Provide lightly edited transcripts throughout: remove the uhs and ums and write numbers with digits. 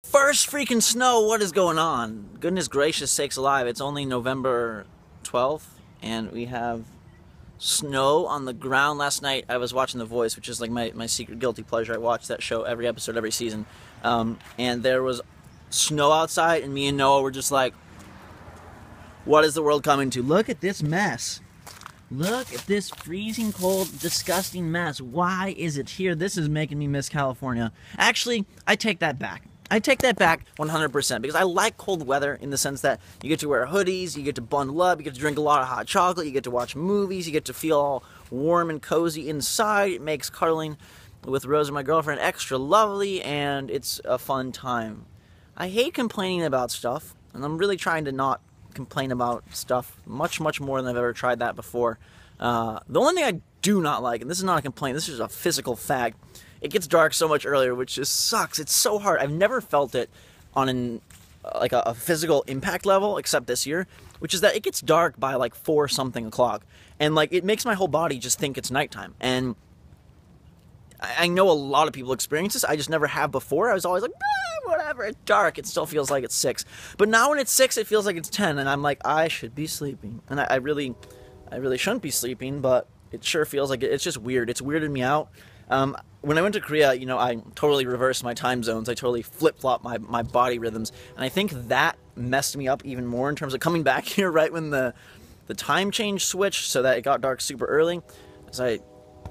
First freaking snow, what is going on? Goodness gracious sakes alive, it's only November 12th, and we have snow on the ground. Last night I was watching The Voice, which is like my secret guilty pleasure. I watch that show every episode, every season. And there was snow outside, and me and Noah were just like, what is the world coming to? Look at this mess. Look at this freezing cold, disgusting mess. Why is it here? This is making me miss California. Actually, I take that back. I take that back 100% because I like cold weather in the sense that you get to wear hoodies, you get to bundle up, you get to drink a lot of hot chocolate, you get to watch movies, you get to feel all warm and cozy inside. It makes cuddling with Rose and my girlfriend extra lovely, and it's a fun time. I hate complaining about stuff, and I'm really trying to not complain about stuff much more than I've ever tried that before. The only thing I do not like, and this is not a complaint, this is a physical fact, it gets dark so much earlier, which just sucks. It's so hard. I've never felt it on a physical impact level except this year, which is that it gets dark by like 4-something o'clock, and like it makes my whole body just think it's nighttime. And I know a lot of people experience this. I just never have before. I was always like, whatever, it's dark. It still feels like it's 6. But now when it's 6, it feels like it's 10, and I'm like, I should be sleeping. And I really shouldn't be sleeping, but it sure feels like it's just weird. It's weirded me out. When I went to Korea, you know, I totally reversed my time zones. I totally flip-flopped my body rhythms. And I think that messed me up even more in terms of coming back here right when the time change switched so that it got dark super early. As I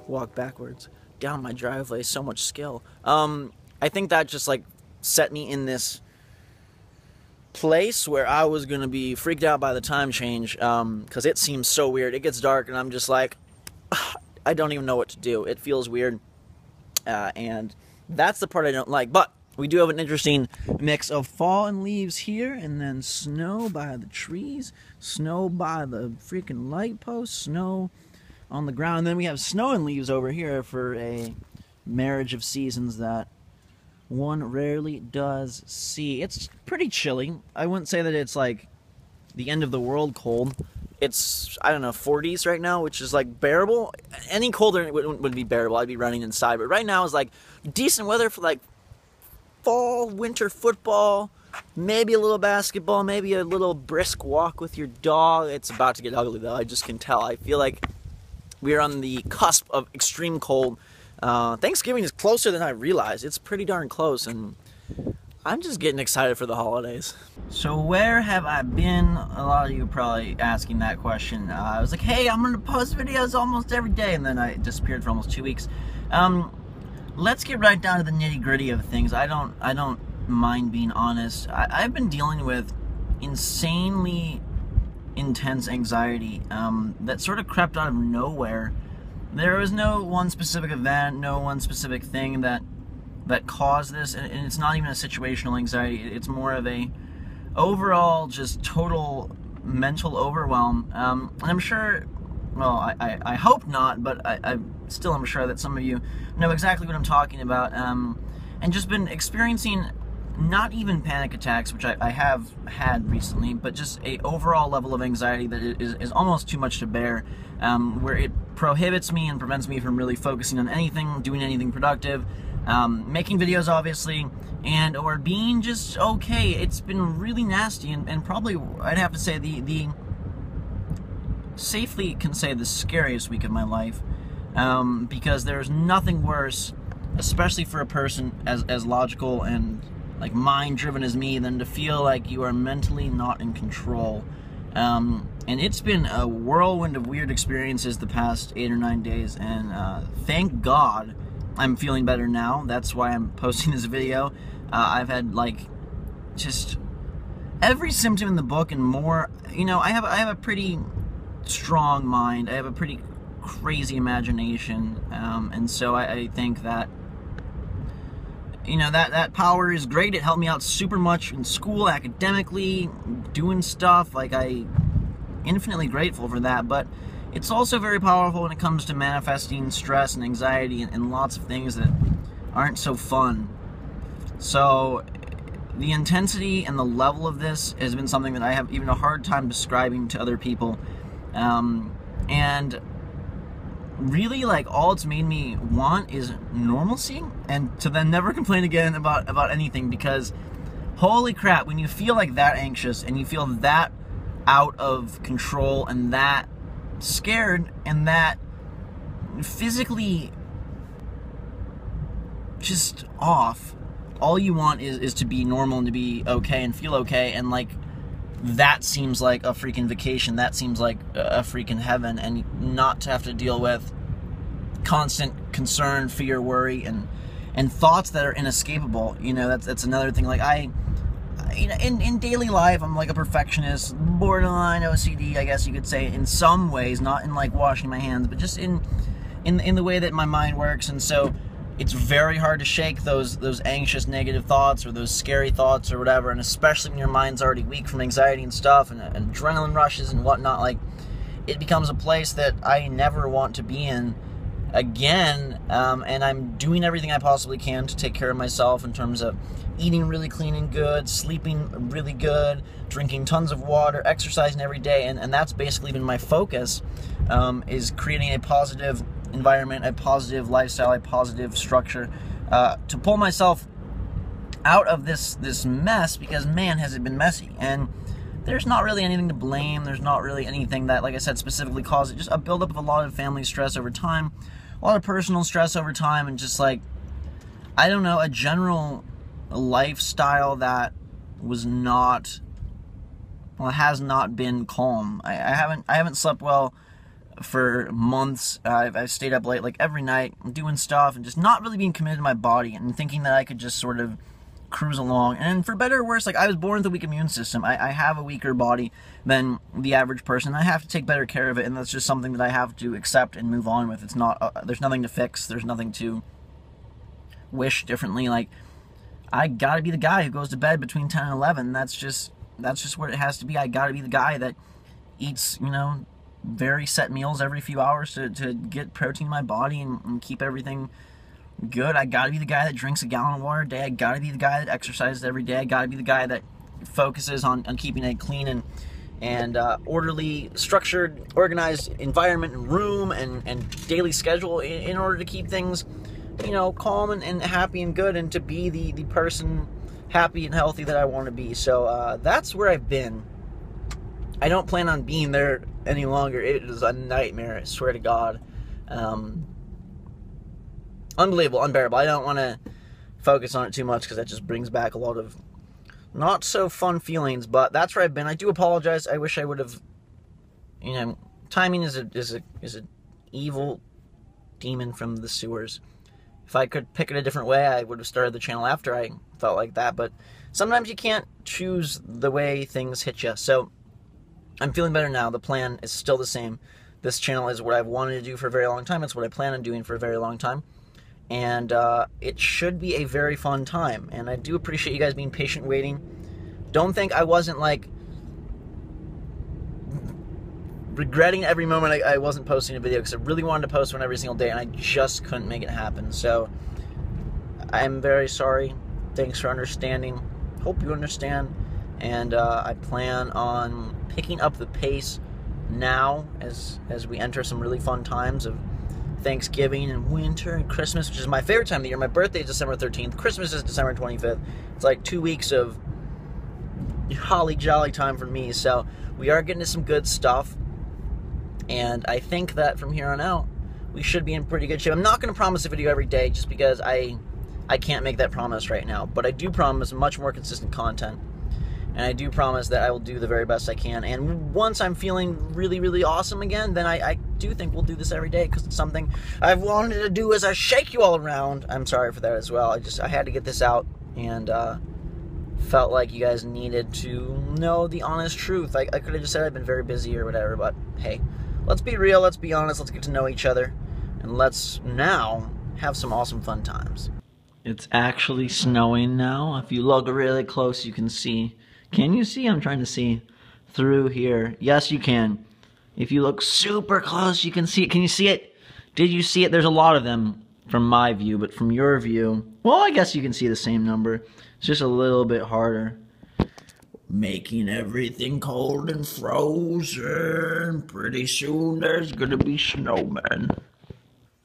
walk backwards down my driveway, so much skill. I think that just, like, set me in this place where I was going to be freaked out by the time change, because it seems so weird. It gets dark, and I'm just like, I don't even know what to do. It feels weird, and that's the part I don't like. But we do have an interesting mix of fallen leaves here, and then snow by the trees, snow by the freaking light posts, snow on the ground. And then we have snow and leaves over here for a marriage of seasons that one rarely does see. It's pretty chilly. I wouldn't say that it's like the end of the world cold. It's, I don't know, 40s right now, which is like bearable. Any colder would be bearable. I'd be running inside. But right now is like decent weather for like fall, winter football, maybe a little basketball, maybe a little brisk walk with your dog. It's about to get ugly though, I just can tell. I feel like we're on the cusp of extreme cold. Thanksgiving is closer than I realized. It's pretty darn close, and I'm just getting excited for the holidays. So where have I been? A lot of you are probably asking that question. I was like, hey, I'm gonna post videos almost every day, and then I disappeared for almost 2 weeks. Let's get right down to the nitty-gritty of things. I don't mind being honest. I've been dealing with insanely intense anxiety that sort of crept out of nowhere. There was no one specific event, no one specific thing that caused this, and it's not even a situational anxiety. It's more of a overall just total mental overwhelm. And I'm sure, well, I hope not, but I still am sure that some of you know exactly what I'm talking about, and just been experiencing not even panic attacks, which I have had recently, but just a overall level of anxiety that is almost too much to bear, where it prohibits me and prevents me from really focusing on anything, doing anything productive, making videos obviously, and or being just okay. It's been really nasty, and probably I'd have to say the safely can say the scariest week of my life, because there's nothing worse, especially for a person as logical and like mind-driven as me, than to feel like you are mentally not in control. And it's been a whirlwind of weird experiences the past 8 or 9 days, and thank God I'm feeling better now. That's why I'm posting this video. I've had like just every symptom in the book and more. You know, I have a pretty strong mind. I have a pretty crazy imagination, and so I think that, you know, that power is great. It helped me out super much in school, academically, doing stuff. Like, I'm infinitely grateful for that. But it's also very powerful when it comes to manifesting stress and anxiety and lots of things that aren't so fun. So the intensity and the level of this has been something that I have even a hard time describing to other people. And really, like, all it's made me want is normalcy, and to then never complain again about anything, because Holy crap, when you feel like that anxious and you feel that out of control and that scared and that physically just off, all you want is to be normal and to be okay and feel okay, and like that seems like a freaking vacation. That seems like a freaking heaven, and not to have to deal with constant concern, fear, worry, and thoughts that are inescapable. You know, that's another thing. Like you know, in daily life, I'm like a perfectionist, borderline OCD, I guess you could say, in some ways, not in like washing my hands, but just in the way that my mind works. And so it's very hard to shake those anxious, negative thoughts or those scary thoughts or whatever, and especially when your mind's already weak from anxiety and stuff, and adrenaline rushes and whatnot. Like, it becomes a place that I never want to be in again, and I'm doing everything I possibly can to take care of myself in terms of eating really clean and good, sleeping really good, drinking tons of water, exercising every day, and that's basically been my focus, is creating a positive environment, a positive lifestyle, a positive structure, to pull myself out of this mess, because man, has it been messy. And there's not really anything to blame. There's not really anything that, like I said, specifically caused it. Just a buildup of a lot of family stress over time, a lot of personal stress over time, and just like, I don't know, a general lifestyle that was not, well, has not been calm. I haven't slept well for months. I've stayed up late like every night doing stuff and just not really being committed to my body and thinking that I could just sort of cruise along. And for better or worse, like, I was born with a weak immune system. I have a weaker body than the average person. I have to take better care of it, and that's just something that I have to accept and move on with. It's not, there's nothing to fix. There's nothing to wish differently. Like, I gotta be the guy who goes to bed between 10 and 11. That's just what it has to be. I gotta be the guy that eats, you know, very set meals every few hours to get protein in my body and keep everything good. I gotta be the guy that drinks a gallon of water a day. I gotta be the guy that exercises every day. I gotta be the guy that focuses on keeping a clean and orderly, structured, organized environment and room and daily schedule in order to keep things, you know, calm and happy and good, and to be the person happy and healthy that I want to be. So that's where I've been. I don't plan on being there any longer. It is a nightmare, I swear to God. Unbelievable, unbearable. I don't want to focus on it too much because that just brings back a lot of not so fun feelings, but that's where I've been. I do apologize. I wish I would have, you know, timing is a evil demon from the sewers. If I could pick it a different way, I would have started the channel after I felt like that, but sometimes you can't choose the way things hit you. So I'm feeling better now. The plan is still the same. This channel is what I've wanted to do for a very long time. It's what I plan on doing for a very long time. And it should be a very fun time. And I do appreciate you guys being patient waiting. Don't think I wasn't, like, regretting every moment I wasn't posting a video, because I really wanted to post one every single day, and I just couldn't make it happen. So I'm very sorry. Thanks for understanding. Hope you understand. And I plan on picking up the pace now as we enter some really fun times of Thanksgiving and winter and Christmas, which is my favorite time of the year. My birthday is December 13th. Christmas is December 25th. It's like 2 weeks of holly jolly time for me. So we are getting to some good stuff, and I think that from here on out we should be in pretty good shape. I'm not going to promise a video every day just because I can't make that promise right now, but I do promise much more consistent content. And I do promise that I will do the very best I can. And once I'm feeling really, really awesome again, then I do think we'll do this every day, because it's something I've wanted to do as I shake you all around. I'm sorry for that as well. I had to get this out, and felt like you guys needed to know the honest truth. I could have just said I've been very busy or whatever, but hey, let's be real, let's be honest, let's get to know each other, and let's now have some awesome fun times. It's actually snowing now. If you look really close, you can see. Can you see? I'm trying to see through here. Yes, you can. If you look super close, you can see it. Can you see it? Did you see it? There's a lot of them from my view, but from your view, well, I guess you can see the same number. It's just a little bit harder. Making everything cold and frozen. Pretty soon there's gonna be snowmen.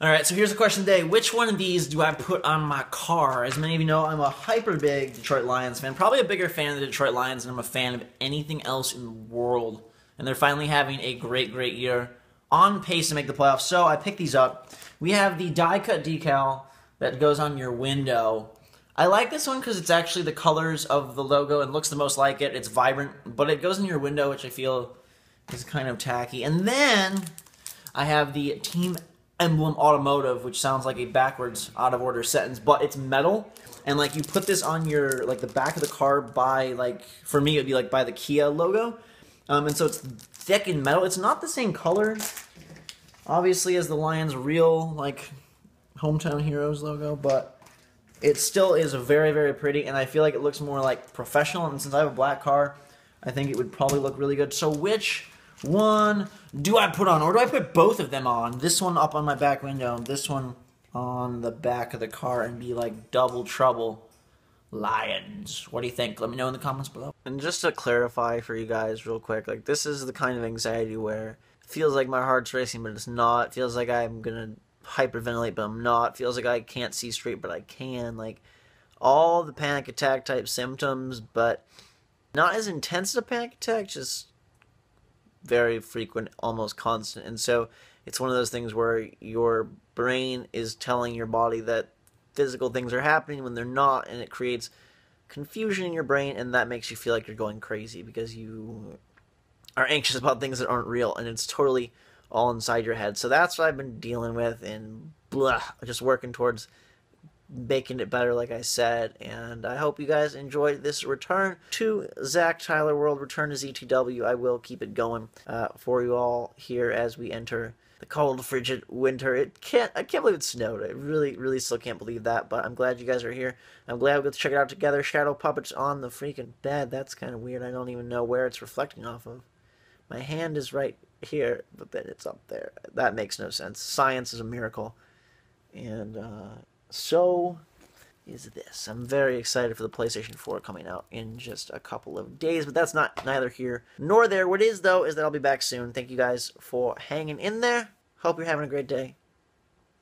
Alright, so here's the question today. Which one of these do I put on my car? As many of you know, I'm a hyper big Detroit Lions fan. Probably a bigger fan of the Detroit Lions than I'm a fan of anything else in the world. And they're finally having a great, great year. On pace to make the playoffs. So I picked these up. We have the die-cut decal that goes on your window. I like this one because it's actually the colors of the logo and looks the most like it. It's vibrant, but it goes in your window, which I feel is kind of tacky. And then I have the Team Emblem Automotive, which sounds like a backwards, out of order sentence, but it's metal. And like you put this on your, like the back of the car by, like, for me it'd be like by the Kia logo. And so it's thick and metal. It's not the same color, obviously, as the Lions' real, like, Hometown Heroes logo, but it still is very, very pretty, and I feel like it looks more like professional, and since I have a black car, I think it would probably look really good. So which one do I put on, or do I put both of them on? This one up on my back window, this one on the back of the car, and be like double trouble. Lions. What do you think? Let me know in the comments below. And just to clarify for you guys real quick, like this is the kind of anxiety where it feels like my heart's racing, but it's not. It feels like I'm gonna hyperventilate, but I'm not. It feels like I can't see straight, but I can. Like all the panic attack type symptoms, but not as intense as a panic attack, just very frequent, almost constant. And so it's one of those things where your brain is telling your body that physical things are happening when they're not, and it creates confusion in your brain, and that makes you feel like you're going crazy because you are anxious about things that aren't real, and it's totally all inside your head. So that's what I've been dealing with, and just working towards making it better, like I said. And I hope you guys enjoyed this return to Zach Tyler World, return to ZTW. I will keep it going for you all here as we enter the cold, frigid winter. I can't believe it snowed. I really, really still can't believe that, but I'm glad you guys are here. I'm glad we get to check it out together. Shadow puppets on the freaking bed. That's kind of weird. I don't even know where it's reflecting off of. My hand is right here, but then it's up there. That makes no sense. Science is a miracle. And so is this. I'm very excited for the PlayStation 4 coming out in just a couple of days, but that's neither here nor there. What is, though, is that I'll be back soon. Thank you guys for hanging in there. Hope you're having a great day.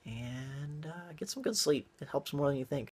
And get some good sleep. It helps more than you think.